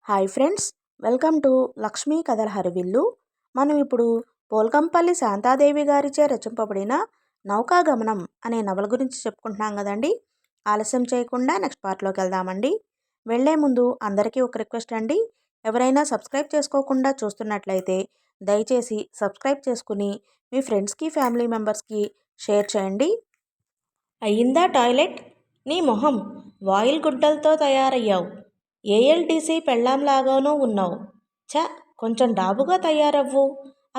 Hi friends, welcome to Lakshmi కథల హరివిల్లు. మనం ఇప్పుడు పోల్కంపల్లి శాంతాదేవి గారిచే రచింపబడిన నౌకాగమనం అనే నవల గురించి చెప్పుకుంటున్నాం కదండి. ఆలస్యం చేయకుండా నెక్స్ట్ పార్ట్లోకి వెళ్దామండి. వెళ్లే ముందు అందరికీ ఒక రిక్వెస్ట్ అండి. ఎవరైనా సబ్స్క్రైబ్ చేసుకోకుండా చూస్తున్నట్లయితే దయచేసి సబ్స్క్రైబ్ చేసుకుని మీ ఫ్రెండ్స్కి ఫ్యామిలీ మెంబర్స్కి షేర్ చేయండి. అయ్యిందా టాయిలెట్? నీ మొహం వాయిల్ గుడ్డలతో తయారయ్యావు. ఏఎల్టీసీ పెళ్ళాంలాగానూ ఉన్నావు. ఛ, కొంచెం డాబుగా తయారవ్వు.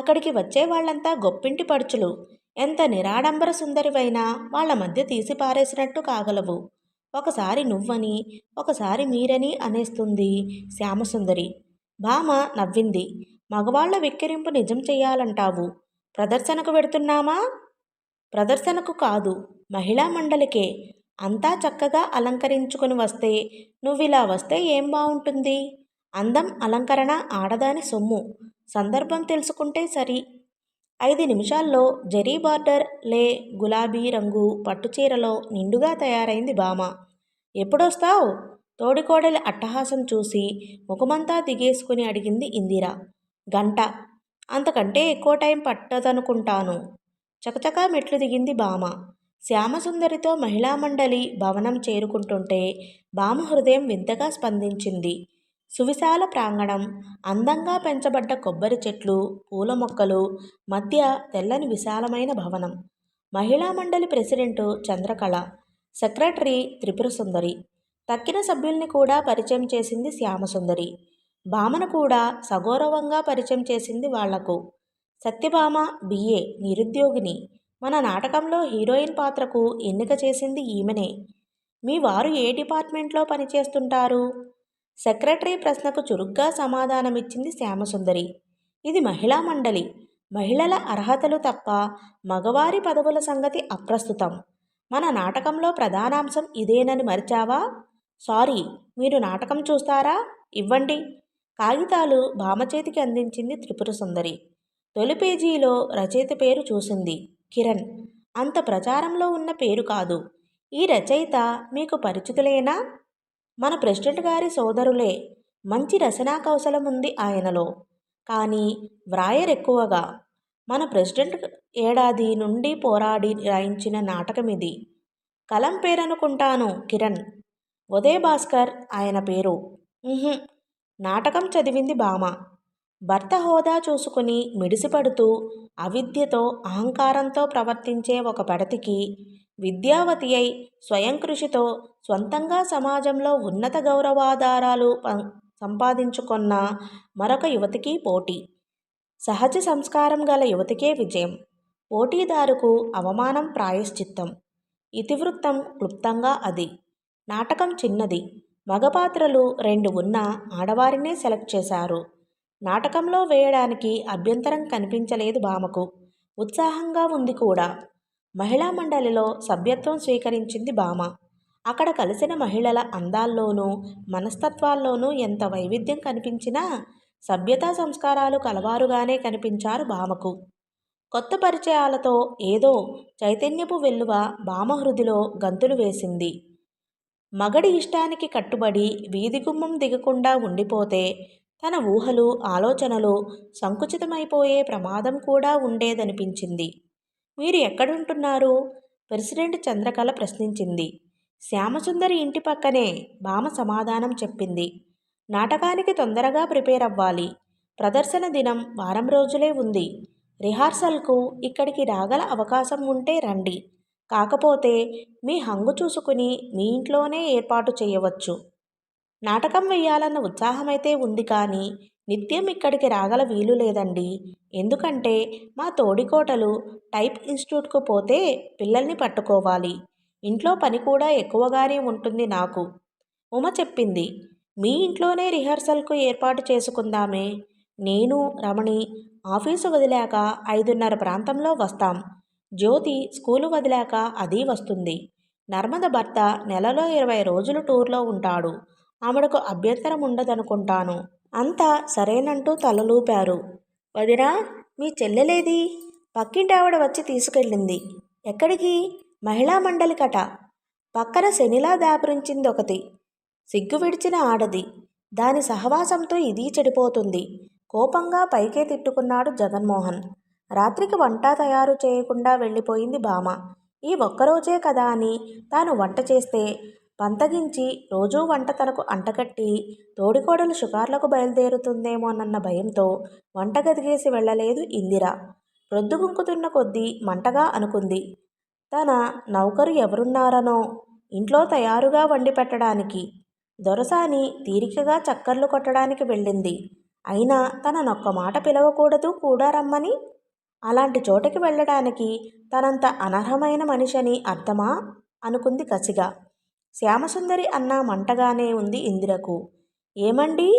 అక్కడికి వచ్చే వాళ్ళంతా గొప్పింటి పడుచులు. ఎంత నిరాడంబర సుందరివైనా వాళ్ళ మధ్య తీసి పారేసినట్టు కాగలవు. ఒకసారి నువ్వని, ఒకసారి మీరని అనేస్తుంది శ్యామసుందరి. భామ నవ్వింది. మగవాళ్ల వెక్కిరింపు నిజం చెయ్యాలంటావు. ప్రదర్శనకు వెడుతున్నామా? ప్రదర్శనకు కాదు, మహిళా మండలికే. అంతా చక్కగా అలంకరించుకుని వస్తే నువ్విలా వస్తే ఏం బావుంటుంది? అందం అలంకరణ ఆడదాని సొమ్ము. సందర్భం తెలుసుకుంటే సరి. 5 నిమిషాల్లో జరీ బార్డర్ లే గులాబీ రంగు పట్టుచీరలో నిండుగా తయారైంది భామ. ఎప్పుడొస్తావు? తోడికోడలి అట్టహాసం చూసి ముఖమంతా దిగేసుకుని అడిగింది ఇందిర. గంట. అంతకంటే ఎక్కువ టైం పట్టదనుకుంటాను. చకచకా మెట్లు దిగింది భామ. శ్యామసుందరితో మహిళా మండలి భవనం చేరుకుంటుంటే భామ హృదయం వింతగా స్పందించింది. సువిశాల ప్రాంగణం, అందంగా పెంచబడ్డ కొబ్బరి చెట్లు, పూల మొక్కలు మధ్య తెల్లని విశాలమైన భవనం. మహిళా మండలి ప్రెసిడెంటు చంద్రకళ, సెక్రటరీ త్రిపురసుందరి, తక్కిన సభ్యుల్ని కూడా పరిచయం చేసింది శ్యామసుందరి. భామను కూడా సగౌరవంగా పరిచయం చేసింది వాళ్లకు. సత్యభామ బిఏ, నిరుద్యోగిని. మన నాటకంలో హీరోయిన్ పాత్రకు ఎన్నిక చేసింది ఈమెనే. మీ వారు ఏ డిపార్ట్మెంట్లో పనిచేస్తుంటారు? సెక్రటరీ ప్రశ్నకు చురుగ్గా సమాధానమిచ్చింది శ్యామసుందరి. ఇది మహిళా మండలి. మహిళల అర్హతలు తప్ప మగవారి పదవుల సంగతి అప్రస్తుతం. మన నాటకంలో ప్రధానాంశం ఇదేనని మరిచావా? సారీ, మీరు నాటకం చూస్తారా? ఇవ్వండి. కాగితాలు భామ చేతికి అందించింది త్రిపురసుందరి. తొలి పేజీలో రచయిత పేరు చూసింది. కిరణ్. అంత ప్రచారంలో ఉన్న పేరు కాదు. ఈ రచయిత మీకు పరిచితులేనా? మన ప్రెసిడెంట్ గారి సోదరులే. మంచి రచనా కౌశలం ఉంది ఆయనలో. కానీ వ్రాయరెక్కువగా. మన ప్రెసిడెంట్ ఏడాది నుండి పోరాడి రాయించిన నాటకమిది. కలం పేరనుకుంటాను. కిరణ్. ఉదయ్ భాస్కర్ ఆయన పేరు. నాటకం చదివింది భామ. భర్త హోదా చూసుకుని మిడిసిపడుతూ అవిద్యతో అహంకారంతో ప్రవర్తించే ఒక పడతికి, విద్యావతి అయి స్వయం కృషితో స్వంతంగా సమాజంలో ఉన్నత గౌరవాధారాలు సంపాదించుకున్న మరొక యువతికి పోటీ. సహజ సంస్కారం గల యువతికే విజయం. పోటీదారుకు అవమానం ప్రాయశ్చిత్తం. ఇతివృత్తం క్లుప్తంగా అది. నాటకం చిన్నది. మగపాత్రలు 2 ఉన్న ఆడవారినే సెలెక్ట్ చేశారు. నాటకంలో వేయడానికి అభ్యంతరం కనిపించలేదు భామకు. ఉత్సాహంగా ఉంది కూడా. మహిళా మండలిలో సభ్యత్వం స్వీకరించింది భామ. అక్కడ కలిసిన మహిళల అందాల్లోనూ మనస్తత్వాల్లోనూ ఎంత వైవిధ్యం కనిపించినా సభ్యతా సంస్కారాలు కలవారుగానే కనిపించారు భామకు. కొత్త పరిచయాలతో ఏదో చైతన్యపు వెల్లువ భామ హృదిలో గంతులు వేసింది. మగడి ఇష్టానికి కట్టుబడి వీధిగుమ్మం దిగకుండా ఉండిపోతే తన ఊహలు ఆలోచనలు సంకుచితమైపోయే ప్రమాదం కూడా ఉండేదనిపించింది. మీరు ఎక్కడుంటున్నారు? ప్రెసిడెంట్ చంద్రకళ ప్రశ్నించింది. శ్యామసుందరి ఇంటి పక్కనే, భామ సమాధానం చెప్పింది. నాటకానికి తొందరగా ప్రిపేర్ అవ్వాలి. ప్రదర్శన దినం వారం రోజులే ఉంది. రిహార్సల్కు ఇక్కడికి రాగల అవకాశం ఉంటే రండి. కాకపోతే మీ హంగు చూసుకుని మీ ఇంట్లోనే ఏర్పాటు చేయవచ్చు. నాటకం వెయ్యాలన్న ఉత్సాహమైతే ఉంది కానీ నిత్యం ఇక్కడికి రాగల వీలు లేదండి. ఎందుకంటే మా తోడికోటలు టైప్ ఇన్స్టిట్యూట్కు పోతే పిల్లల్ని పట్టుకోవాలి. ఇంట్లో పని కూడా ఎక్కువగానే ఉంటుంది నాకు. ఉమ చెప్పింది. మీ ఇంట్లోనే రిహార్సల్కు ఏర్పాటు చేసుకుందామే. నేను రమణి ఆఫీసు వదిలాక 5:30 ప్రాంతంలో వస్తాం. జ్యోతి స్కూలు వదిలాక అది వస్తుంది. నర్మద భర్త నెలలో 20 రోజులు టూర్లో ఉంటాడు. ఆమెడకు అభ్యంతరం ఉండదనుకుంటాను. అంతా సరేనంటూ తలలూపారు. వదినా, మీ చెల్లెలేది? పక్కింటి ఆవిడ వచ్చి తీసుకెళ్ళింది. ఎక్కడికి? మహిళా మండలికట. పక్కన శనిలా దాపురించింది ఒకటి. సిగ్గు విడిచిన ఆడది. దాని సహవాసంతో ఇది చెడిపోతుంది. కోపంగా పైకే తిట్టుకున్నాడు జగన్మోహన్. రాత్రికి వంట తయారు చేయకుండా వెళ్ళిపోయింది భామ. ఈ ఒక్కరోజే కదా అని తాను వంట చేస్తే పంతగించి రోజూ వంట తనకు అంటకట్టి తోడికోడలు షికార్లకు బయలుదేరుతుందేమోనన్న భయంతో వంటగదికేసి వెళ్ళలేదు ఇందిర. ప్రొద్దుగుంకుతున్న కొద్దీ మంటగా అనుకుంది. తన నౌకరు ఎవరున్నారనో ఇంట్లో తయారుగా వండి పెట్టడానికి. దొరసాని తీరికగా చక్కర్లు కొట్టడానికి వెళ్ళింది. అయినా తననొక్క మాట పిలవకూడదు కూడా రమ్మని. అలాంటి చోటకి వెళ్ళడానికి తనంత అనర్హమైన మనిషని అర్థమా అనుకుంది కసిగా. శ్యామసుందరి అన్నా మంటగానే ఉంది ఇందిరకు. ఏమండీ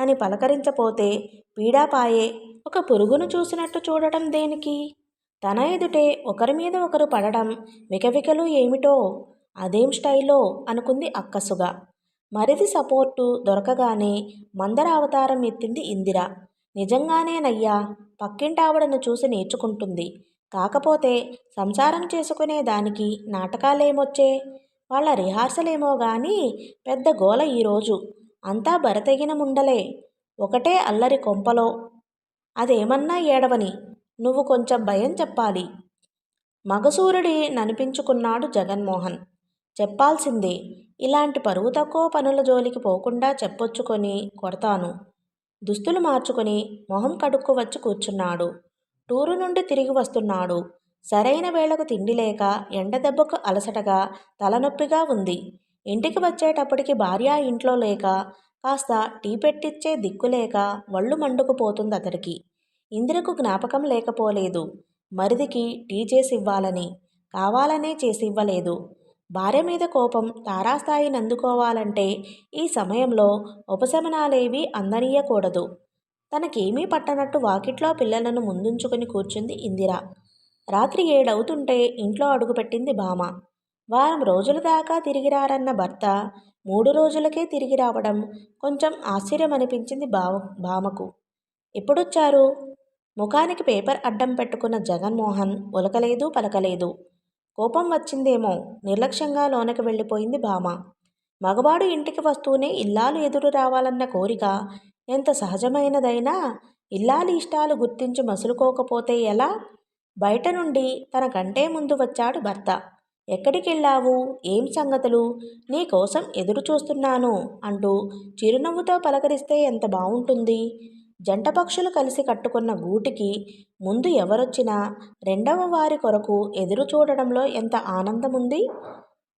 అని పలకరించపోతే పీడాపాయే. ఒక పురుగును చూసినట్టు చూడటం దేనికి? తన ఎదుటే ఒకరి మీద ఒకరు పడడం వికవికలు ఏమిటో. అదేం స్టైలో అనుకుంది అక్కసుగా. మరిది సపోర్టు దొరకగానే మందర అవతారం ఎత్తింది ఇందిర. నిజంగానేనయ్యా, పక్కింటావిడను చూసి నేర్చుకుంటుంది. కాకపోతే సంసారం చేసుకునే దానికి నాటకాలేమొచ్చే? వాళ్ళ రిహార్సలేమో గాని పెద్ద గోల ఈరోజు. అంతా బరతెగిన ముండలే. ఒకటే అల్లరి కొంపలో. అదేమన్నా ఏడవని. నువ్వు కొంచెం భయం చెప్పాలి. మగసూరుడి ననిపించుకున్నాడు జగన్మోహన్. చెప్పాల్సిందే. ఇలాంటి పరువు తక్కువ పనుల జోలికి పోకుండా చెప్పొచ్చుకొని కొడతాను. దుస్తులు మార్చుకొని మొహం కడుక్కు వచ్చి కూర్చున్నాడు. టూరు నుండి తిరిగి వస్తున్నాడు. సరైన వేళకు తిండి లేక ఎండదెబ్బకు అలసటగా తలనొప్పిగా ఉంది. ఇంటికి వచ్చేటప్పటికి భార్య ఇంట్లో లేక కాస్త టీ పెట్టిచ్చే దిక్కులేక వళ్ళు మండుకుపోతుంది అతడికి. ఇందిరకు జ్ఞాపకం లేకపోలేదు మరిదికి టీ చేసివ్వాలని. కావాలనే చేసివ్వలేదు. భార్య మీద కోపం తారాస్థాయిని అందుకోవాలంటే ఈ సమయంలో ఉపశమనాలేవీ అందనీయకూడదు. తనకేమీ పట్టనట్టు వాకిట్లో పిల్లలను ముందుంచుకుని కూర్చుంది ఇందిర. రాత్రి 7 అవుతుంటే ఇంట్లో అడుగుపెట్టింది భామ. వారం రోజుల దాకా తిరిగిరారన్న భర్త 3 రోజులకే తిరిగి రావడం కొంచెం ఆశ్చర్యమనిపించింది భామకు. ఎప్పుడొచ్చారు? ముఖానికి పేపర్ అడ్డం పెట్టుకున్న జగన్మోహన్ ఉలకలేదు పలకలేదు. కోపం వచ్చిందేమో నిర్లక్ష్యంగా లోనకి వెళ్ళిపోయింది భామ. మగవాడు ఇంటికి వస్తూనే ఇల్లాలు ఎదురు రావాలన్న కోరిక ఎంత సహజమైనదైనా ఇల్లాలి ఇష్టాలు గుర్తించి మసులుకోకపోతే ఎలా? బయట నుండి తన కంటే ముందు వచ్చాడు భర్త. ఎక్కడికెళ్ళావు? ఏం సంగతులు? నీ కోసం ఎదురు చూస్తున్నాను అంటూ చిరునవ్వుతో పలకరిస్తే ఎంత బావుంటుంది. జంట పక్షులు కలిసి కట్టుకున్న గూటికి ముందు ఎవరొచ్చినా రెండవ వారి కొరకు ఎదురు చూడడంలో ఎంత ఆనందముంది.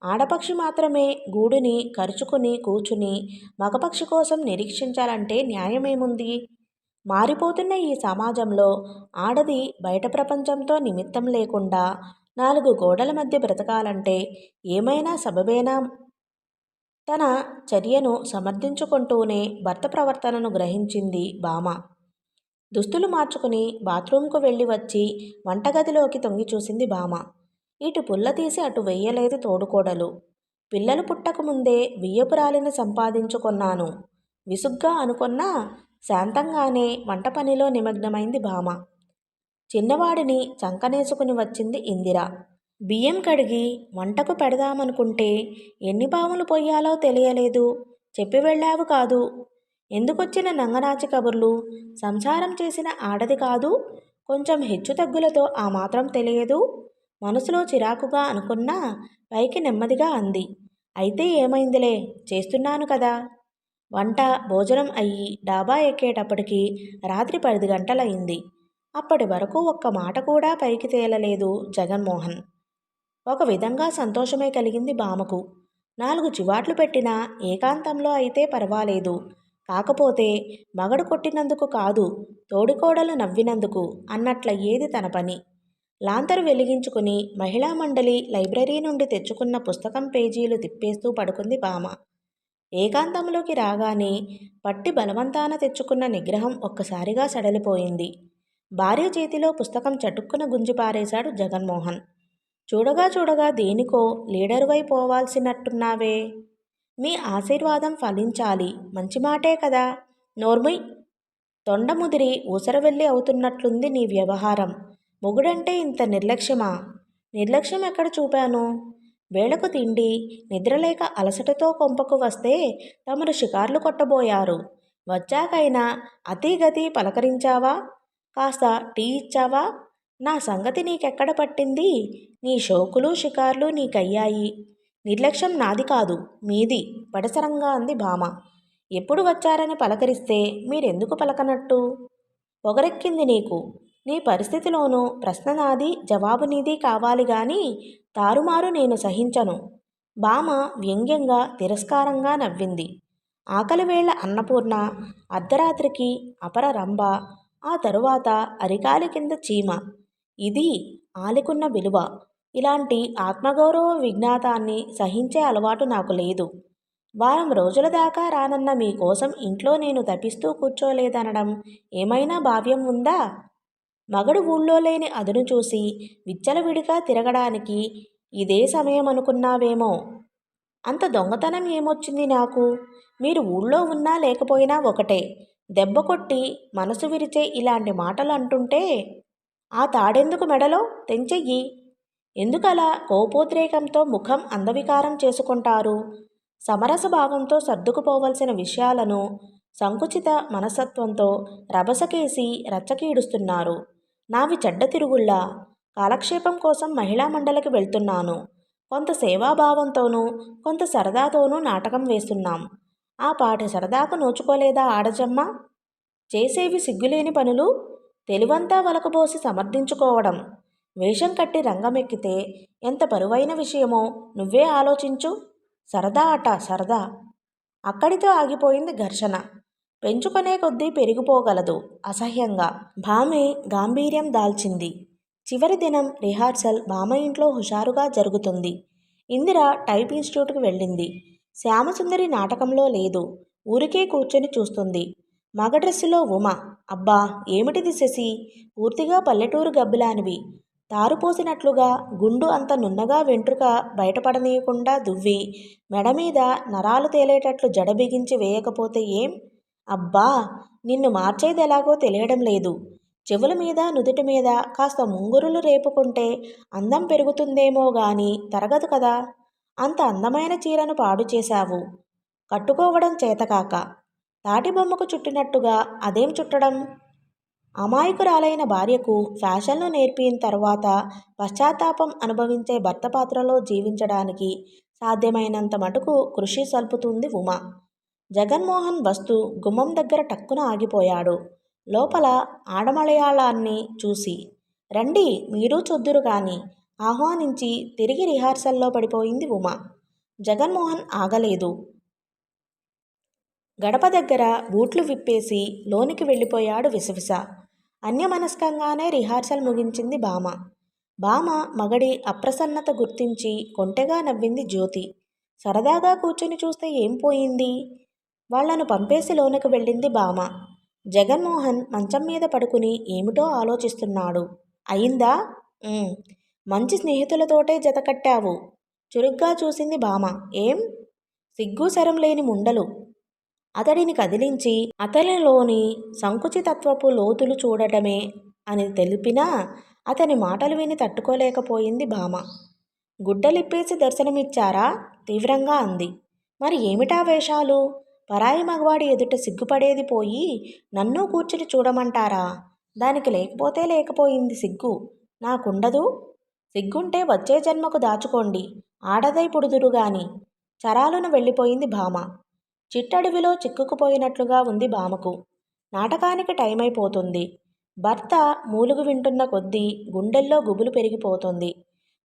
ఆడపక్షి మాత్రమే గూడుని కరుచుకుని కూర్చుని మగపక్షి కోసం నిరీక్షించాలంటే న్యాయమేముంది? మారిపోతున్న ఈ సమాజంలో ఆడది బయట ప్రపంచంతో నిమిత్తం లేకుండా 4 గోడల మధ్య బ్రతకాలంటే ఏమైనా సబబేనా? తన చర్యను సమర్థించుకుంటూనే భర్త ప్రవర్తనను గ్రహించింది భామ. దుస్తులు మార్చుకుని బాత్రూంకు వెళ్ళి వచ్చి వంటగదిలోకి తొంగి చూసింది భామ. ఇటు పుల్ల తీసి అటు వెయ్యలేదు తోడుకోడలు. పిల్లలు పుట్టకముందే వియ్యపురాలిని సంపాదించుకొన్నాను విసుగ్గా అనుకున్నా శాంతంగానే వంట పనిలో నిమగ్నమైంది భామ. చిన్నవాడిని చంకనేసుకుని వచ్చింది ఇందిర. బియ్యం కడిగి వంటకు పెడదామనుకుంటే ఎన్ని పాములు పొయ్యాలో తెలియలేదు. చెప్పి వెళ్ళావు కాదు. ఎందుకొచ్చిన నంగనాచి కబుర్లు? సంసారం చేసిన ఆడది కాదు. కొంచెం హెచ్చుతగ్గులతో ఆ మాత్రం తెలియదు. మనసులో చిరాకుగా అనుకున్నా పైకి నెమ్మదిగా అంది. అయితే ఏమైందిలే, చేస్తున్నాను కదా. వంట భోజనం అయ్యి డాబా ఎక్కేటప్పటికి రాత్రి 10 గంటలయింది. అప్పటి వరకు ఒక్క మాట కూడా పైకి తేలలేదు జగన్మోహన్. ఒక విధంగా సంతోషమే కలిగింది భామకు. 4 చివాట్లు పెట్టినా ఏకాంతంలో అయితే పర్వాలేదు. కాకపోతే మగడు కొట్టినందుకు కాదు, తోడికోడలు నవ్వినందుకు అన్నట్లయ్యేది తన పని. లాంతరు వెలిగించుకుని మహిళా మండలి లైబ్రరీ నుండి తెచ్చుకున్న పుస్తకం పేజీలు తిప్పేస్తూ పడుకుంది భామ. ఏకాంతంలోకి రాగానే పట్టి బలవంతాన తెచ్చుకున్న నిగ్రహం ఒక్కసారిగా సడలిపోయింది. భార్య చేతిలో పుస్తకం చటుక్కున గుంజి పారేశాడు జగన్మోహన్. చూడగా చూడగా దేనికో లీడరువై పోవాల్సినట్టున్నావే. మీ ఆశీర్వాదం ఫలించాలి. మంచి మాటే కదా. నోర్ముయ్. తొండ ముదిరి ఊసరవెల్లి అవుతున్నట్లుంది నీ వ్యవహారం. మొగుడంటే ఇంత నిర్లక్ష్యమా? నిర్లక్ష్యం ఎక్కడ చూపాను? వేళకు తిండి, నిద్రలేక అలసటతో కొంపకు వస్తే తమరు షికార్లు కొట్టబోయారు. వచ్చాకైనా అతీగతి పలకరించావా? కాస్త టీ ఇచ్చావా? నా సంగతి నీకెక్కడ పట్టింది? నీ షోకులు షికార్లు నీకయ్యాయి. నిర్లక్ష్యం నాది కాదు, మీది పడసరంగా అంది భామ. ఎప్పుడు వచ్చారని పలకరిస్తే మీరెందుకు పలకనట్టు? పొగరెక్కింది నీకు. నీ పరిస్థితిలోనూ ప్రశ్న నాది, జవాబు నీది కావాలి గాని తారుమారు నేను సహించను. భామ వ్యంగ్యంగా తిరస్కారంగా నవ్వింది. ఆకలివేళ అన్నపూర్ణ, అర్ధరాత్రికి అపర రంభ, ఆ తరువాత అరికాలి కింద చీమ. ఇది ఆలికున్న విలువ. ఇలాంటి ఆత్మగౌరవ విజ్ఞాతాన్ని సహించే అలవాటు నాకు లేదు. వారం రోజుల దాకా రానన్న మీకోసం ఇంట్లో నేను తపిస్తూ కూర్చోలేదనడం ఏమైనా భావ్యం ఉందా? మగడు ఊళ్ళో లేని అదును చూసి విచ్చలవిడిగా తిరగడానికి ఇదే సమయం అనుకున్నావేమో. అంత దొంగతనం ఏమొచ్చింది నాకు? మీరు ఊళ్ళో ఉన్నా లేకపోయినా ఒకటే. దెబ్బ కొట్టి మనసు విరిచే ఇలాంటి మాటలు అంటుంటే ఆ తాడెందుకు మెడలో? తెంచెయ్యి. ఎందుకలా కోపోద్రేకంతో ముఖం అందవికారం చేసుకుంటారు? సమరస భావంతో సర్దుకుపోవలసిన విషయాలను సంకుచిత మనస్తత్వంతో రభసకేసి రచ్చకీడుస్తున్నారు. నావి చెడ్డ తిరుగుళ్ళా? కాలక్షేపం కోసం మహిళా మండలికి వెళ్తున్నాను. కొంత సేవాభావంతోనూ కొంత సరదాతోనూ నాటకం వేస్తున్నాం. ఆ పాటి సరదాకు నోచుకోలేదా ఆడజమ్మ? చేసేవి సిగ్గులేని పనులు, తెలివంతా వలకబోసి సమర్థించుకోవడం. వేషం కట్టి రంగమెక్కితే ఎంత పరువైన విషయమో నువ్వే ఆలోచించు. సరదా అట సరదా. అక్కడితో ఆగిపోయింది ఘర్షణ. పెంచుకునే కొద్దీ పెరిగిపోగలదు అసహ్యంగా. భామే గాంభీర్యం దాల్చింది. చివరి దినం రిహార్సల్ భామ ఇంట్లో హుషారుగా జరుగుతుంది. ఇందిర టైప్ ఇన్స్టిట్యూట్కి వెళ్ళింది. శ్యామసుందరి నాటకంలో లేదు. ఊరికే కూర్చొని చూస్తుంది. మగ డ్రెస్సులో ఉమ. అబ్బా ఏమిటిది శశి? పూర్తిగా పల్లెటూరు గబ్బిలానివి. తారుపోసినట్లుగా గుండు అంత నున్నగా వెంట్రుక బయటపడనీయకుండా దువ్వి మెడమీద నరాలు తేలేటట్లు జడ బిగించి వేయకపోతే ఏం? అబ్బా నిన్ను మార్చేదెలాగో తెలియడం లేదు. చెవుల మీద నుదుటి మీద కాస్త ముంగురులు రేపుకుంటే అందం పెరుగుతుందేమో గాని తరగదు కదా. అంత అందమైన చీరను పాడు చేశావు. కట్టుకోవడం చేతకాక. తాటిబొమ్మకు చుట్టినట్టుగా అదేం చుట్టడం? అమాయకురాలైన భార్యకు ఫ్యాషన్లు నేర్పిన తర్వాత పశ్చాత్తాపం అనుభవించే భర్త పాత్రలో జీవించడానికి సాధ్యమైనంత మటుకు కృషి సల్పుతుంది ఉమ. జగన్మోహన్ వస్తూ గుమ్మం దగ్గర టక్కున ఆగిపోయాడు. లోపల ఆడమలయాళాన్ని చూసి రండి మీరు చొద్దురు కాని ఆహ్వానించి తిరిగి రిహార్సల్లో పడిపోయింది ఉమ. జగన్మోహన్ ఆగలేదు. గడప దగ్గర బూట్లు విప్పేసి లోనికి వెళ్ళిపోయాడు విసవిస. అన్యమనస్కంగానే రిహార్సల్ ముగించింది భామ. భామ మగడి అప్రసన్నత గుర్తించి కొంటెగా నవ్వింది జ్యోతి. సరదాగా కూర్చుని చూస్తే ఏం పోయింది? వాళ్లను పంపేసి లోనికి వెళ్ళింది భామ. జగన్మోహన్ మంచం మీద పడుకుని ఏమిటో ఆలోచిస్తున్నాడు. అయిందా? మంచి స్నేహితులతోటే జతకట్టావు. చురుగ్గా చూసింది భామ. ఏం? సిగ్గు శరం లేని ముండలు. అతడిని కదిలించి అతనిలోని సంకుచితత్వపు లోతులు చూడటమే అని తెలిపినా అతని మాటలు విని తట్టుకోలేకపోయింది భామ. గుడ్డలిప్పేసి దర్శనమిచ్చారా? తీవ్రంగా అంది. మరి ఏమిటా వేషాలు? పరాయి మగవాడి ఎదుట సిగ్గుపడేది పోయి నన్ను కూర్చుని చూడమంటారా? దానికి లేకపోతే లేకపోయింది సిగ్గు. నాకుండదు? సిగ్గుంటే వచ్చే జన్మకు దాచుకోండి. ఆడదై పుడుదురుగాని. చరాలున వెళ్ళిపోయింది భామ. చిట్టడవిలో చిక్కుకుపోయినట్లుగా ఉంది భామకు. నాటకానికి టైం అయిపోతుంది. భర్త మూలుగు వింటున్న కొద్దీ గుండెల్లో గుబులు పెరిగిపోతుంది.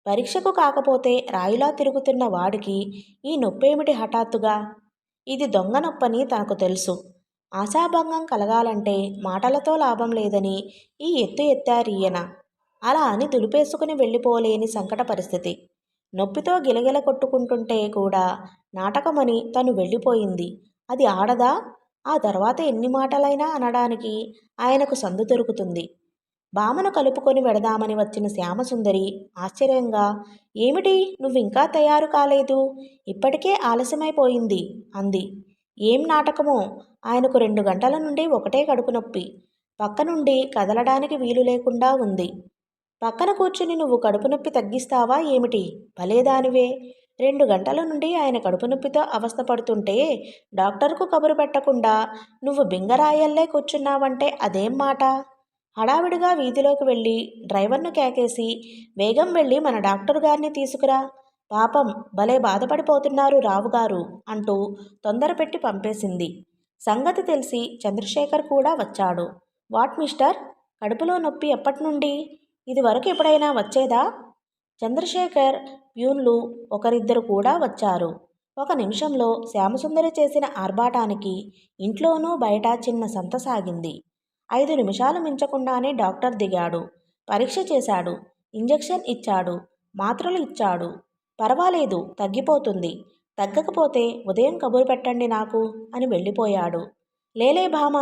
పరీక్షకు కాకపోతే రాయిలా తిరుగుతున్న వాడికి ఈ నొప్పేమిటి హఠాత్తుగా? ఇది దొంగ నొప్పని తనకు తెలుసు. ఆశాభంగం కలగాలంటే మాటలతో లాభం లేదని ఈ ఎత్తు ఎత్తారీయన. అలా అని దులిపేసుకుని వెళ్ళిపోలేని సంకట పరిస్థితి. నొప్పితో గిలగిల కొట్టుకుంటుంటే కూడా నాటకమని తను వెళ్ళిపోయింది. అది ఆడదా? ఆ తర్వాత ఎన్ని మాటలైనా అనడానికి ఆయనకు సందు దొరుకుతుంది. భామను కలుపుకొని వెడదామని వచ్చిన శ్యామసుందరి ఆశ్చర్యంగా ఏమిటి నువ్వింకా తయారు కాలేదు? ఇప్పటికే ఆలస్యమైపోయింది అంది. ఏం నాటకమో? ఆయనకు 2 గంటల నుండి ఒకటే కడుపు నొప్పి. పక్క నుండి కదలడానికి వీలు లేకుండా ఉంది. పక్కన కూర్చుని నువ్వు కడుపు నొప్పి తగ్గిస్తావా ఏమిటి? భలేదానివే. 2 గంటల నుండి ఆయన కడుపు నొప్పితో అవస్థపడుతుంటే డాక్టర్కు కబురు పెట్టకుండా నువ్వు బింగరాయల్లే కూర్చున్నావంటే అదేం మాట? హడావిడిగా వీధిలోకి వెళ్ళి డ్రైవర్ను కేకేసి వేగం వెళ్ళి మన డాక్టర్ గారిని తీసుకురా. పాపం భలే బాధపడిపోతున్నారు రావుగారు అంటూ తొందరపెట్టి పంపేసింది. సంగతి తెలిసి చంద్రశేఖర్ కూడా వచ్చాడు. వాట్ మిస్టర్, కడుపులో నొప్పి ఎప్పటినుండి? ఇది వరకు ఎప్పుడైనా వచ్చేదా? చంద్రశేఖర్ ప్యూన్లు ఒకరిద్దరు కూడా వచ్చారు. 1 నిమిషంలో శ్యామసుందరి చేసిన ఆర్భాటానికి ఇంట్లోనూ బయట చిన్న సంత సాగింది. 5 నిమిషాలు మించకుండానే డాక్టర్ దిగాడు. పరీక్ష చేశాడు. ఇంజెక్షన్ ఇచ్చాడు. మాత్రలు ఇచ్చాడు. పర్వాలేదు, తగ్గిపోతుంది. తగ్గకపోతే ఉదయం కబురు పెట్టండి నాకు అని వెళ్ళిపోయాడు. లేలే భామ,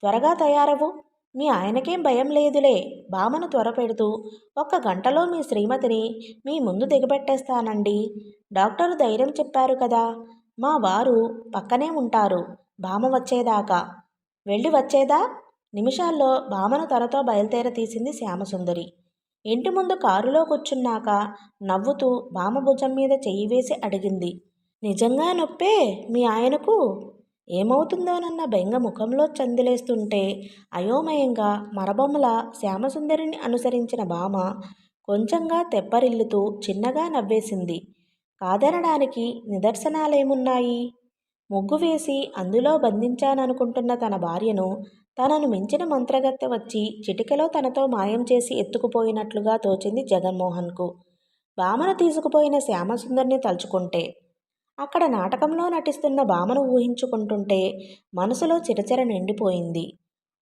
త్వరగా తయారవు. మీ ఆయనకేం భయం లేదులే. భామను త్వరపెడుతూ 1 గంటలో మీ శ్రీమతిని మీ ముందు దిగబెట్టేస్తానండి. డాక్టరు ధైర్యం చెప్పారు కదా. మా వారు పక్కనే ఉంటారు భామ వచ్చేదాకా. వెళ్ళి వచ్చేదా? నిమిషాల్లో భామను తనతో బయలుదేర తీసింది శ్యామసుందరి. ఇంటి ముందు కారులో కూర్చున్నాక నవ్వుతూ భామ భుజం మీద చెయ్యి వేసి అడిగింది. నిజంగా నొప్పే మీ ఆయనకు? ఏమవుతుందోనన్న బెంగ ముఖంలో చందిలేస్తుంటే అయోమయంగా మరబొమ్మల శ్యామసుందరిని అనుసరించిన భామ కొంచెంగా తెప్పరిల్లుతూ చిన్నగా నవ్వేసింది. కాదనడానికి నిదర్శనాలేమున్నాయి? ముగ్గు వేసి అందులో బంధించాననుకుంటున్న తన భార్యను తనను మించిన మంత్రగత్తె వచ్చి చిటికెలో తనతో మాయం చేసి ఎత్తుకుపోయినట్లుగా తోచింది జగన్మోహన్కు. భామను తీసుకుపోయిన శ్యామసుందరిని తలుచుకుంటే, అక్కడ నాటకంలో నటిస్తున్న భామను ఊహించుకుంటుంటే మనసులో చిరచర నిండిపోయింది.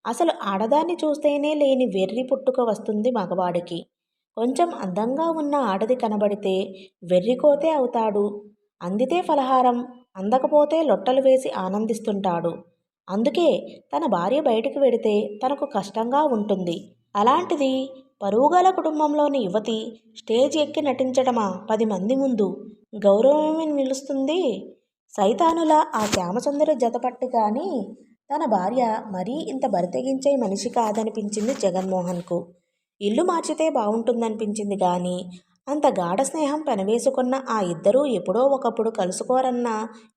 అసలు ఆడదాన్ని చూస్తేనే లేని వెర్రి పుట్టుక వస్తుంది మగవాడికి. కొంచెం అందంగా ఉన్న ఆడది కనబడితే వెర్రికోతే అవుతాడు. అందితే ఫలహారం, అందకపోతే లొట్టలు వేసి ఆనందిస్తుంటాడు. అందుకే తన భార్య బయటికి వెడితే తనకు కష్టంగా ఉంటుంది. అలాంటిది పరువుగల కుటుంబంలోని యువతి స్టేజ్ ఎక్కి నటించడమా 10 మంది ముందు? గౌరవమే నిలుస్తుంది. సైతానులా ఆ శ్యామసుందరి జతపట్టి కానీ తన భార్య మరీ ఇంత బరితెగించే మనిషి కాదనిపించింది జగన్మోహన్కు. ఇల్లు మార్చితే బాగుంటుందనిపించింది కానీ అంత గాఢ స్నేహం పెనవేసుకున్న ఆ ఇద్దరూ ఎప్పుడో ఒకప్పుడు కలుసుకోరన్న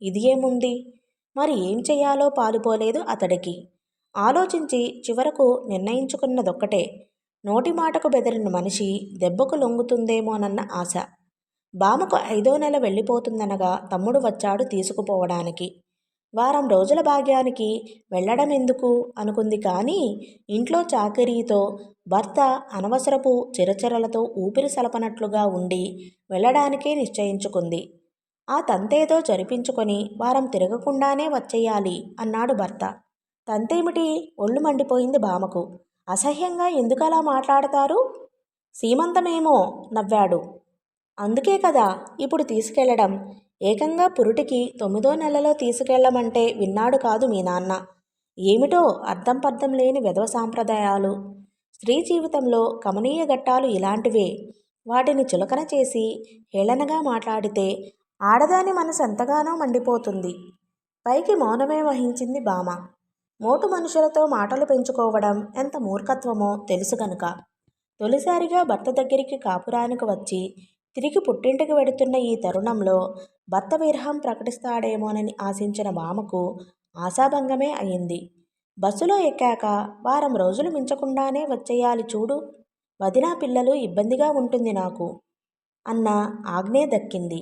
ఇది ఏముంది? మరి ఏం చెయ్యాలో పాలుపోలేదు అతడికి. ఆలోచించి చివరకు నిర్ణయించుకున్నదొక్కటే. నోటి మాటకు బెదిరిన మనిషి దెబ్బకు లొంగుతుందేమోనన్న ఆశ. బామకు 5వ నెల వెళ్ళిపోతుందనగా తమ్ముడు వచ్చాడు తీసుకుపోవడానికి. వారం రోజుల భాగ్యానికి వెళ్ళడమెందుకు అనుకుంది కానీ ఇంట్లో చాకిరీతో భర్త అనవసరపు చిరచరలతో ఊపిరి సలపనట్లుగా ఉండి వెళ్ళడానికే నిశ్చయించుకుంది. ఆ తంతేదో జరిపించుకొని వారం తిరగకుండానే వచ్చేయాలి అన్నాడు భర్త. తంతేమిటి? ఒళ్ళు మండిపోయింది భామకు. అసహ్యంగా ఎందుకలా మాట్లాడతారు? సీమంతమేమో నవ్వాడు. అందుకే కదా ఇప్పుడు తీసుకెళ్లడం. ఏకంగా పురుటికి 9వ నెలలో తీసుకెళ్లమంటే విన్నాడు కాదు మీ నాన్న. ఏమిటో అర్థం పర్థం లేని వెధవ సాంప్రదాయాలు. స్త్రీ జీవితంలో కమనీయ ఘట్టాలు ఇలాంటివే. వాటిని చులకన చేసి హేళనగా మాట్లాడితే ఆడదాని మనసు ఎంతగానో మండిపోతుంది. పైకి మౌనమే వహించింది భామ. మోటు మనుషులతో మాటలు పెంచుకోవడం ఎంత మూర్ఖత్వమో తెలుసు గనుక. తొలిసారిగా భర్త దగ్గరికి కాపురానికి వచ్చి తిరిగి పుట్టింటికి వెడుతున్న ఈ తరుణంలో భర్త విరహం ప్రకటిస్తాడేమోనని ఆశించిన భామకు ఆశాభంగమే అయింది. బస్సులో ఎక్కాక వారం రోజులు మించకుండానే వచ్చేయాలి చూడు. వదినా పిల్లలు ఇబ్బందిగా ఉంటుంది నాకు అన్న ఆజ్ఞే దక్కింది.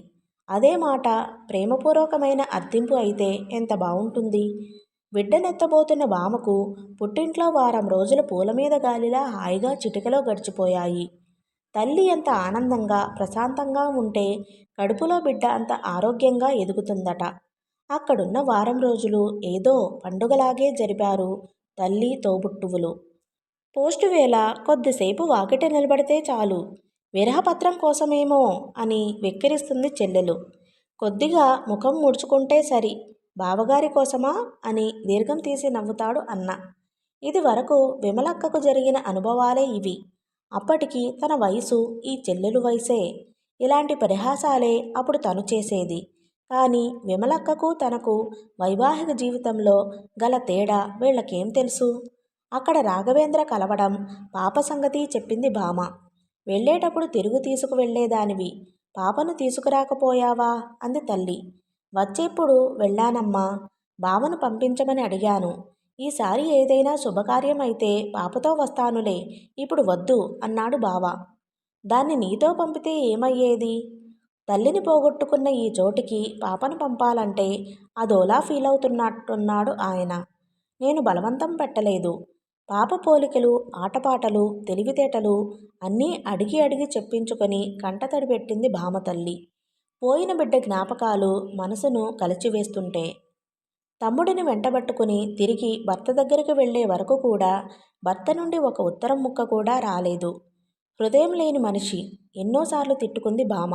అదే మాట ప్రేమపూర్వకమైన అర్థింపు అయితే ఎంత బావుంటుంది. బిడ్డనెత్తబోతున్న భామకు పుట్టింట్లో వారం రోజుల పూలమీద గాలిలా హాయిగా చిటికలో గడిచిపోయాయి. తల్లి ఎంత ఆనందంగా ప్రశాంతంగా ఉంటే కడుపులో బిడ్డ అంత ఆరోగ్యంగా ఎదుగుతుందట. అక్కడున్న వారం రోజులు ఏదో పండుగలాగే జరిపారు తల్లి తోబుట్టువులు. పోస్టు వేళ కొద్దిసేపు వాకిట నిలబడితే చాలు. విరహపత్రం కోసమేమో అని వెక్కిరిస్తుంది చెల్లెలు. కొద్దిగా ముఖం ముడుచుకుంటే సరి. బావగారి కోసమా అని దీర్ఘం తీసి నవ్వుతాడు అన్న. ఇది వరకు విమలక్కకు జరిగిన అనుభవాలే ఇవి. అప్పటికి తన వయసు ఈ చెల్లెలు వయసే. ఇలాంటి పరిహాసాలే అప్పుడు తను చేసేది. కానీ విమలక్కకు తనకు వైవాహిక జీవితంలో గల తేడా వీళ్ళకేం తెలుసు? అక్కడ రాఘవేంద్ర కలవడం, పాప సంగతి చెప్పింది భామ. వెళ్ళేటప్పుడు తిరుగు తీసుకువెళ్ళేదానివి, పాపను తీసుకురాకపోయావా అంది తల్లి. వచ్చేప్పుడు వెళ్ళానమ్మా, బావను పంపించమని అడిగాను. ఈసారి ఏదైనా శుభకార్యం అయితే పాపతో వస్తానులే, ఇప్పుడు వద్దు అన్నాడు బావ. దాన్ని నీతో పంపితే ఏమయ్యేది? తల్లిని పోగొట్టుకున్న ఈ చోటికి పాపను పంపాలంటే అదోలా ఫీల్ అవుతున్నట్టున్నాడు ఆయన. నేను బలవంతం పెట్టలేదు. పాప పోలికలు, ఆటపాటలు, తెలివితేటలు అన్నీ అడిగి అడిగి చెప్పించుకొని కంటతడి పెట్టింది భామ తల్లి. పోయిన బిడ్డ జ్ఞాపకాలు మనసును కలిచివేస్తుంటే. తమ్ముడిని వెంటబట్టుకుని తిరిగి భర్త దగ్గరికి వెళ్లే వరకు కూడా భర్త నుండి ఒక ఉత్తరం ముక్క కూడా రాలేదు. హృదయం లేని మనిషి ఎన్నోసార్లు తిట్టుకుంది భామ.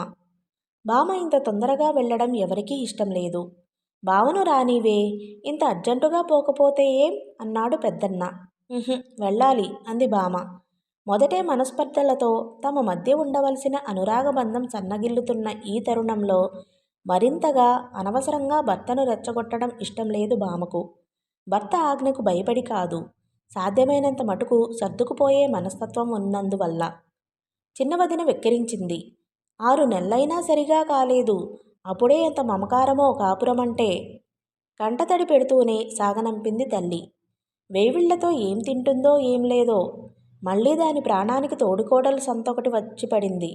భామ ఇంత తొందరగా వెళ్ళడం ఎవరికీ ఇష్టం లేదు. బావను రానివే, ఇంత అర్జెంటుగా పోకపోతే ఏం అన్నాడు పెద్దన్న. వెళ్ళాలి అంది భామ. మొదటే మనస్పర్ధలతో తమ మధ్య ఉండవలసిన అనురాగబంధం సన్నగిల్లుతున్న ఈ తరుణంలో మరింతగా అనవసరంగా భర్తను రెచ్చగొట్టడం ఇష్టం లేదు భామకు. భర్త ఆజ్ఞకు భయపడి కాదు, సాధ్యమైనంత మటుకు సర్దుకుపోయే మనస్తత్వం ఉన్నందువల్ల. చిన్న వదిన వెక్కిరించింది. 6 నెలలైనా సరిగా కాలేదు, అప్పుడే ఎంత మమకారమో కాపురమంటే. కంటతడి పెడుతూనే సాగనంపింది తల్లి. వేవిళ్లతో ఏం తింటుందో ఏం లేదో. మళ్ళీ దాని ప్రాణానికి తోడుకోడలు సంతొకటి వచ్చి పడింది.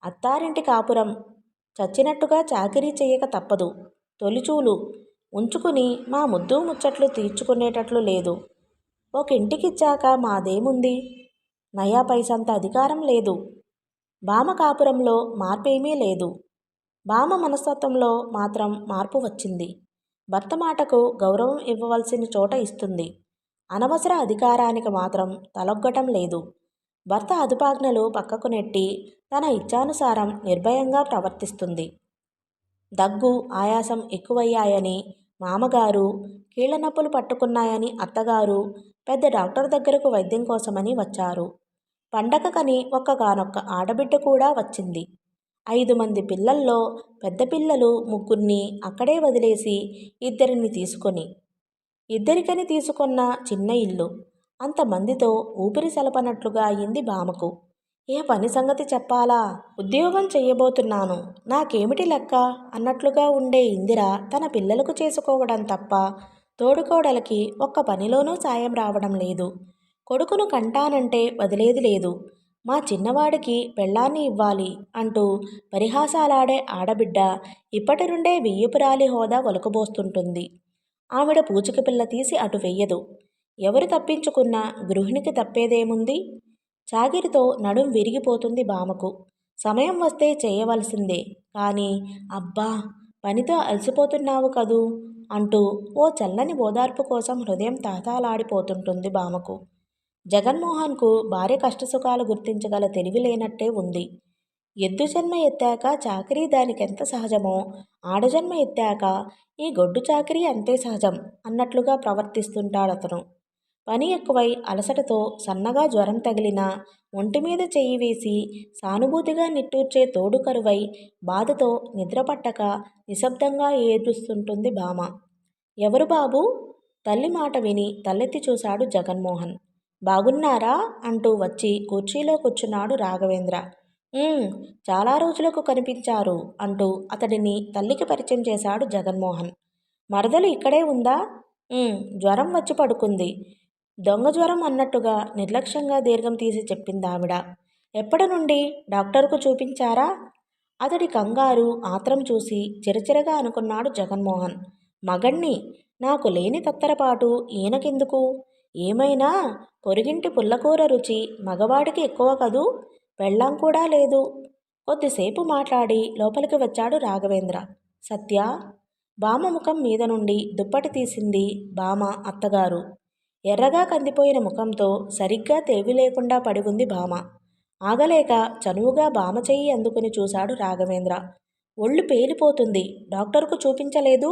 అత్తారింటి కాపురం చచ్చినట్టుగా చాకిరీ చెయ్యక తప్పదు. తొలిచూలు ఉంచుకుని మా ముద్దు ముచ్చట్లు తీర్చుకునేటట్లు లేదు. ఒక ఇంటికిచ్చాక మాదేముంది? నయా పైసంత అధికారం లేదు. భామ కాపురంలో మార్పేమీ లేదు. భామ మనస్తత్వంలో మాత్రం మార్పు వచ్చింది. భర్త మాటకు గౌరవం ఇవ్వవలసిన చోట ఇస్తుంది. అనవసర అధికారానికి మాత్రం తలొగ్గటం లేదు. భర్త అదుపాజ్ఞలు పక్కకు నెట్టి తన ఇచ్ఛానుసారం నిర్భయంగా ప్రవర్తిస్తుంది. దగ్గు, ఆయాసం ఎక్కువయ్యాయని మామగారు, కీళ్ల నొప్పులు పట్టుకున్నాయని అత్తగారు పెద్ద డాక్టర్ దగ్గరకు వైద్యం కోసమని వచ్చారు. పండగకని ఒక్కగానొక్క ఆడబిడ్డ కూడా వచ్చింది. 5 మంది పిల్లల్లో పెద్ద పిల్లలు 3 అక్కడే వదిలేసి 2 తీసుకొని, ఇద్దరికని తీసుకున్న చిన్న ఇల్లు. అంతమందితో ఊపిరి సలపనట్లుగా అయింది భామకు. ఏ పని సంగతి చెప్పాలా? ఉద్యోగం చెయ్యబోతున్నాను, నాకేమిటి లెక్క అన్నట్లుగా ఉండే ఇందిర తన పిల్లలకు చేసుకోవడం తప్ప తోడుకోడలకి ఒక్క పనిలోనూ సాయం రావడం లేదు. కొడుకును కంటానంటే వదిలేది లేదు. మా చిన్నవాడికి పెళ్ళాన్ని ఇవ్వాలి అంటూ పరిహాసాలాడే ఆడబిడ్డ ఇప్పటి నుండే వియ్యపురాలి హోదా ఒలకబోస్తుంటుంది. ఆవిడ పూచిక పిల్ల తీసి అటు వెయ్యదు. ఎవరు తప్పించుకున్నా గృహిణికి తప్పేదేముంది? చాకిరితో నడుం విరిగిపోతుంది భామకు. సమయం వస్తే చేయవలసిందే, కానీ అబ్బా పనితో అలసిపోతున్నావు కదూ అంటూ ఓ చల్లని ఓదార్పు కోసం హృదయం తహతహలాడిపోతుంటుంది భామకు. జగన్మోహన్కు భార్య కష్టసుఖాలు గుర్తించగల తెలివి లేనట్టే ఉంది. ఎద్దు జన్మ ఎత్తాక చాకిరీ దానికెంత సహజమో, ఆడజన్మ ఎత్తాక ఈ గొడ్డు చాకిరీ అంతే సహజం అన్నట్లుగా ప్రవర్తిస్తుంటాడతను. పని ఎక్కువై అలసటతో సన్నగా జ్వరం తగిలినా ఒంటిమీద చెయ్యి వేసి సానుభూతిగా నిట్టూర్చే తోడు కరువై బాధతో నిద్రపట్టక నిశ్శబ్దంగా ఏడుస్తుంటుంది భామ. ఎవరు బాబూ? తల్లి మాట విని తలెత్తి చూశాడు జగన్మోహన్. బాగున్నారా అంటూ వచ్చి కుర్చీలో కూర్చున్నాడు రాఘవేంద్ర. చాలా రోజులకు కనిపించారు అంటూ అతడిని తల్లికి పరిచయం చేశాడు జగన్మోహన్. మరదలు ఇక్కడే ఉందా? జ్వరం వచ్చి పడుకుంది. దొంగ జ్వరం అన్నట్టుగా నిర్లక్ష్యంగా దీర్ఘం తీసి చెప్పిందావిడ. ఎప్పటి నుండి? డాక్టర్కు చూపించారా? అతడి కంగారు, ఆత్రం చూసి చిరచిరగా అనుకున్నాడు జగన్మోహన్. మగణ్ణి, నాకు లేని తత్తరపాటు ఈయనకెందుకు? ఏమైనా పొరుగింటి పుల్లకూర రుచి మగవాడికి ఎక్కువ కదూ? పెళ్ళాం కూడా లేదు. కొద్దిసేపు మాట్లాడి లోపలికి వచ్చాడు రాఘవేంద్ర. సత్య? భామ ముఖం మీద నుండి దుప్పటి తీసింది భామ అత్తగారు. ఎర్రగా కందిపోయిన ముఖంతో సరిగ్గా తెలివి లేకుండా పడి ఉంది భామ. ఆగలేక చనువుగా భామ చెయ్యి అందుకుని చూశాడు రాఘవేంద్ర. ఒళ్ళు పేలిపోతుంది, డాక్టర్కు చూపించలేదు?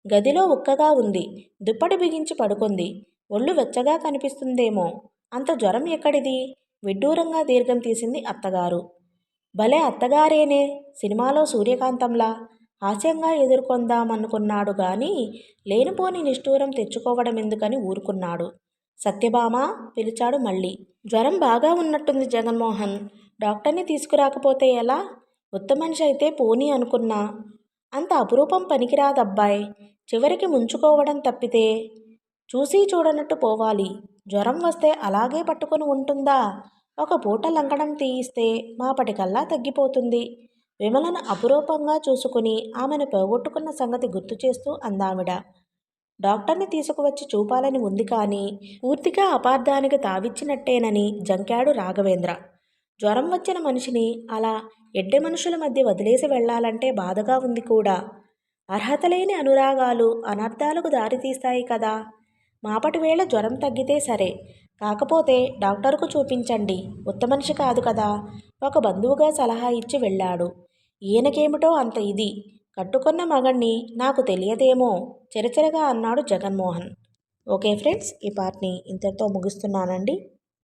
గదిలో ఉక్కగా ఉంది, దుప్పటి బిగించి పడుకుంది. ఒళ్ళు వెచ్చగా కనిపిస్తుందేమో. అంత జ్వరం ఎక్కడిది? విడ్డూరంగా దీర్ఘం తీసింది అత్తగారు. భలే అత్తగారేనే, సినిమాలో సూర్యకాంతంలా హాస్యంగా ఎదుర్కొందామనుకున్నాడు గాని లేనిపోని నిష్ఠూరం తెచ్చుకోవడం ఎందుకని ఊరుకున్నాడు. సత్యభామ పిలిచాడు మళ్ళీ. జ్వరం బాగా ఉన్నట్టుంది జగన్మోహన్. డాక్టర్ని తీసుకురాకపోతే ఎలా? ఉత్త మనిషి అయితే పోనీ అనుకున్నా. అంత అపురూపం పనికిరాదబ్బాయ్. చివరికి ముంచుకోవడం తప్పితే చూసి చూడనట్టు పోవాలి. జ్వరం వస్తే అలాగే పట్టుకొని ఉంటుందా? ఒక పూట లంకడం తీయిస్తే మాపటికల్లా తగ్గిపోతుంది. విమలను అపురూపంగా చూసుకుని ఆమెను పోగొట్టుకున్న సంగతి గుర్తు చేస్తూ అందావిడ. డాక్టర్ని తీసుకువచ్చి చూపాలని ఉంది కానీ పూర్తిగా అపార్థానికి తావిచ్చినట్టేనని జంకాడు రాఘవేంద్ర. జ్వరం వచ్చిన మనిషిని అలా ఎడ్డె మనుషుల మధ్య వదిలేసి వెళ్లాలంటే బాధగా ఉంది కూడా. అర్హత లేని అనురాగాలు అనర్థాలకు దారితీస్తాయి కదా. మాపటి వేళ జ్వరం తగ్గితే సరే, కాకపోతే డాక్టర్కు చూపించండి, ఉత్త మనిషి కాదు కదా, ఒక బంధువుగా సలహా ఇచ్చి వెళ్ళాడు. ఈయనకేమిటో అంత ఇది. కట్టుకున్న మగణ్ణి నాకు తెలియదేమో చిరచిరగా అన్నాడు జగన్మోహన్. ఓకే ఫ్రెండ్స్, ఈ పార్ట్ని ఇంతటితో ముగిస్తున్నానండి.